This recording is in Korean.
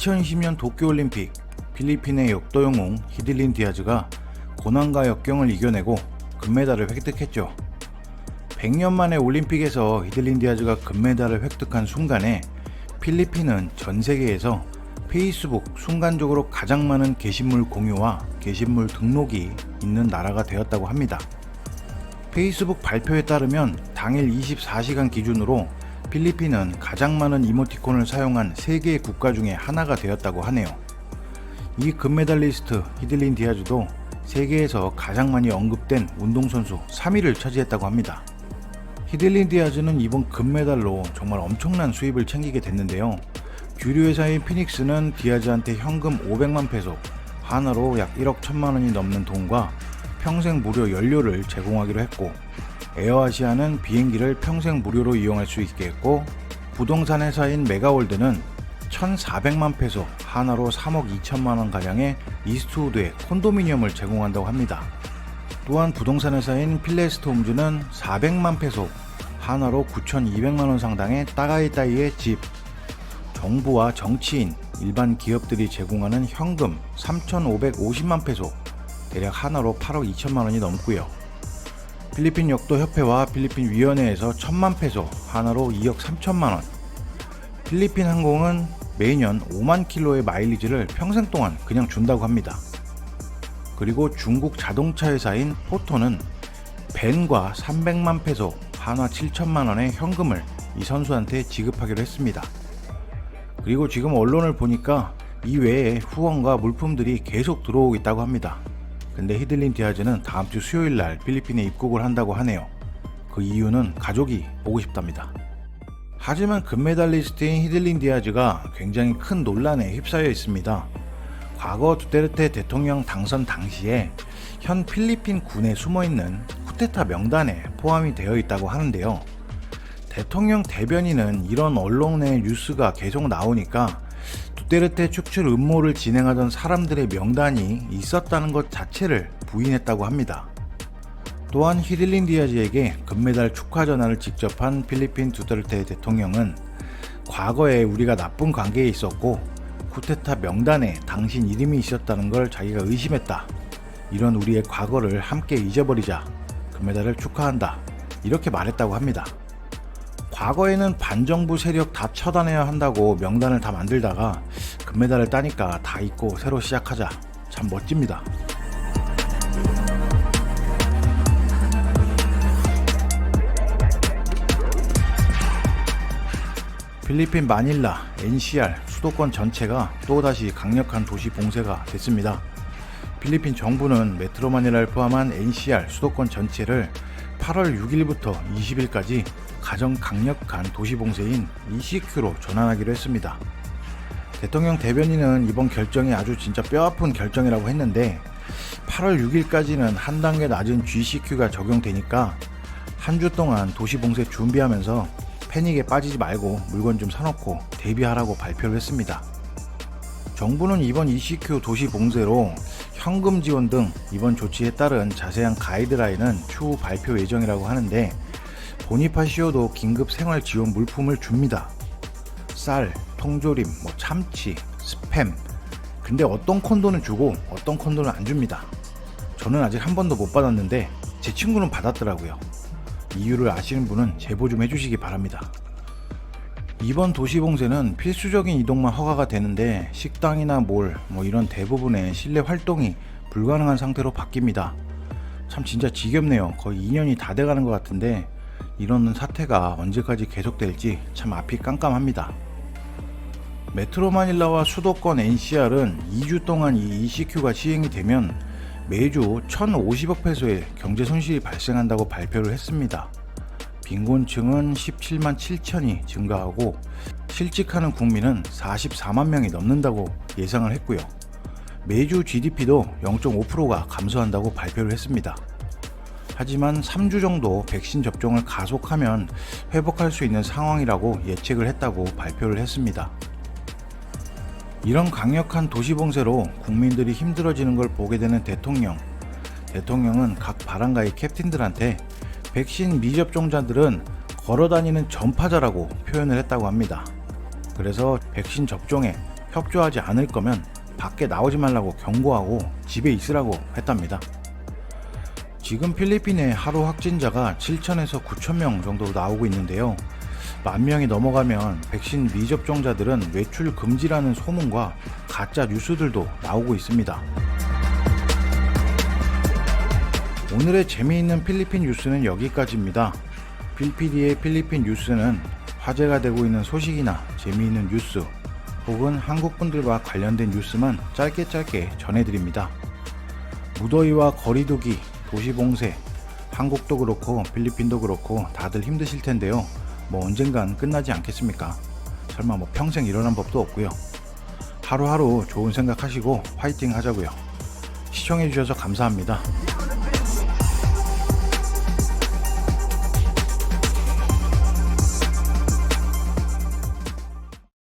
2020년 도쿄올림픽 필리핀의 역도 영웅 히들린 디아즈가 고난과 역경을 이겨내고 금메달을 획득했죠. 100년 만에 올림픽에서 히들린 디아즈가 금메달을 획득한 순간에 필리핀은 전 세계에서 페이스북 순간적으로 가장 많은 게시물 공유와 게시물 등록이 있는 나라가 되었다고 합니다. 페이스북 발표에 따르면 당일 24시간 기준으로 필리핀은 가장 많은 이모티콘을 사용한 세계의 국가 중에 하나가 되었다고 하네요. 이 금메달리스트 히들린 디아즈도 세계에서 가장 많이 언급된 운동선수 3위를 차지했다고 합니다. 히들린 디아즈는 이번 금메달로 정말 엄청난 수입을 챙기게 됐는데요. 규류회사인 피닉스는 디아즈한테 현금 500만 페소, 하나로 약 1억 1천만 원이 넘는 돈과 평생 무료 연료를 제공하기로 했고, 에어아시아는 비행기를 평생 무료로 이용할 수 있게 했고, 부동산 회사인 메가월드는 1,400만 페소, 하나로 3억 2천만 원 가량의 이스트우드에 콘도미니엄을 제공한다고 합니다. 또한 부동산 회사인 필레스트홈즈는 400만 페소, 하나로 9,200만 원 상당의 따가이따이의 집, 정부와 정치인, 일반 기업들이 제공하는 현금 3,550만 페소, 대략 하나로 8억 2천만 원이 넘고요. 필리핀 역도협회와 필리핀 위원회에서 1,000만 페소, 하나로 2억 3천만 원. 필리핀 항공은 매년 5만 킬로의 마일리지를 평생 동안 그냥 준다고 합니다. 그리고 중국 자동차 회사인 포토는 벤과 300만 페소, 한화 7천만 원의 현금을 이 선수한테 지급하기로 했습니다. 그리고 지금 언론을 보니까 이 외에 후원과 물품들이 계속 들어오고 있다고 합니다. 근데 히들린 디아즈는 다음 주 수요일 날 필리핀에 입국을 한다고 하네요. 그 이유는 가족이 보고 싶답니다. 하지만 금메달리스트인 히들린 디아즈가 굉장히 큰 논란에 휩싸여 있습니다. 과거 두테르테 대통령 당선 당시에 현 필리핀 군에 숨어있는 쿠데타 명단에 포함이 되어 있다고 하는데요. 대통령 대변인은 이런 언론의 뉴스가 계속 나오니까 두테르테 축출 음모를 진행하던 사람들의 명단이 있었다는 것 자체를 부인했다고 합니다. 또한 히들린 디아즈에게 금메달 축하 전화를 직접 한 필리핀 두테르테 대통령은 과거에 우리가 나쁜 관계에 있었고 쿠데타 명단에 당신 이름이 있었다는 걸 자기가 의심했다. 이런 우리의 과거를 함께 잊어버리자. 금메달을 축하한다. 이렇게 말했다고 합니다. 과거에는 반정부 세력 다 처단해야 한다고 명단을 다 만들다가 금메달을 따니까 다 잊고 새로 시작하자. 참 멋집니다. 필리핀 마닐라, NCR 수도권 전체가 또다시 강력한 도시 봉쇄가 됐습니다. 필리핀 정부는 메트로 마닐라를 포함한 NCR 수도권 전체를 8월 6일부터 20일까지 가장 강력한 도시 봉쇄인 ECQ로 전환하기로 했습니다. 대통령 대변인은 이번 결정이 아주 진짜 뼈아픈 결정이라고 했는데 8월 6일까지는 한 단계 낮은 GCQ가 적용되니까 한 주 동안 도시 봉쇄 준비하면서 패닉에 빠지지 말고 물건 좀 사놓고 대비하라고 발표를 했습니다. 정부는 이번 ECQ 도시 봉쇄로 현금 지원 등 이번 조치에 따른 자세한 가이드라인은 추후 발표 예정이라고 하는데 보니파시오도 긴급 생활 지원 물품을 줍니다. 쌀, 통조림, 참치, 스팸. 근데 어떤 콘도는 주고 어떤 콘도는 안 줍니다. 저는 아직 한 번도 못 받았는데 제 친구는 받았더라고요. 이유를 아시는 분은 제보 좀 해주시기 바랍니다. 이번 도시봉쇄는 필수적인 이동만 허가가 되는데 식당이나 몰, 이런 대부분의 실내 활동이 불가능한 상태로 바뀝니다. 참 진짜 지겹네요. 거의 2년이 다 돼가는 것 같은데 이런 사태가 언제까지 계속될지 참 앞이 깜깜합니다. 메트로 마닐라와 수도권 NCR은 2주 동안 이 ECQ가 시행이 되면 매주 1,050억 페소의 경제 손실이 발생한다고 발표를 했습니다. 빈곤층은 17만 7천이 증가하고 실직하는 국민은 44만 명이 넘는다고 예상을 했고요. 매주 GDP도 0.5%가 감소한다고 발표를 했습니다. 하지만 3주 정도 백신 접종을 가속하면 회복할 수 있는 상황이라고 예측을 했다고 발표를 했습니다. 이런 강력한 도시 봉쇄로 국민들이 힘들어지는 걸 보게 되는 대통령은 각 바람가의 캡틴들한테 백신 미접종자들은 걸어다니는 전파자라고 표현을 했다고 합니다. 그래서 백신 접종에 협조하지 않을 거면 밖에 나오지 말라고 경고하고 집에 있으라고 했답니다. 지금 필리핀의 하루 확진자가 7,000에서 9,000명 정도로 나오고 있는데요. 10,000명이 넘어가면 백신 미접종자들은 외출 금지라는 소문과 가짜 뉴스들도 나오고 있습니다. 오늘의 재미있는 필리핀 뉴스는 여기까지입니다. 빌피디의 필리핀 뉴스는 화제가 되고 있는 소식이나 재미있는 뉴스 혹은 한국분들과 관련된 뉴스만 짧게 전해드립니다. 무더위와 거리두기, 도시봉쇄, 한국도 그렇고 필리핀도 그렇고 다들 힘드실 텐데요. 뭐 언젠간 끝나지 않겠습니까? 설마 뭐 평생 일어난 법도 없고요. 하루하루 좋은 생각하시고 화이팅 하자고요. 시청해주셔서 감사합니다.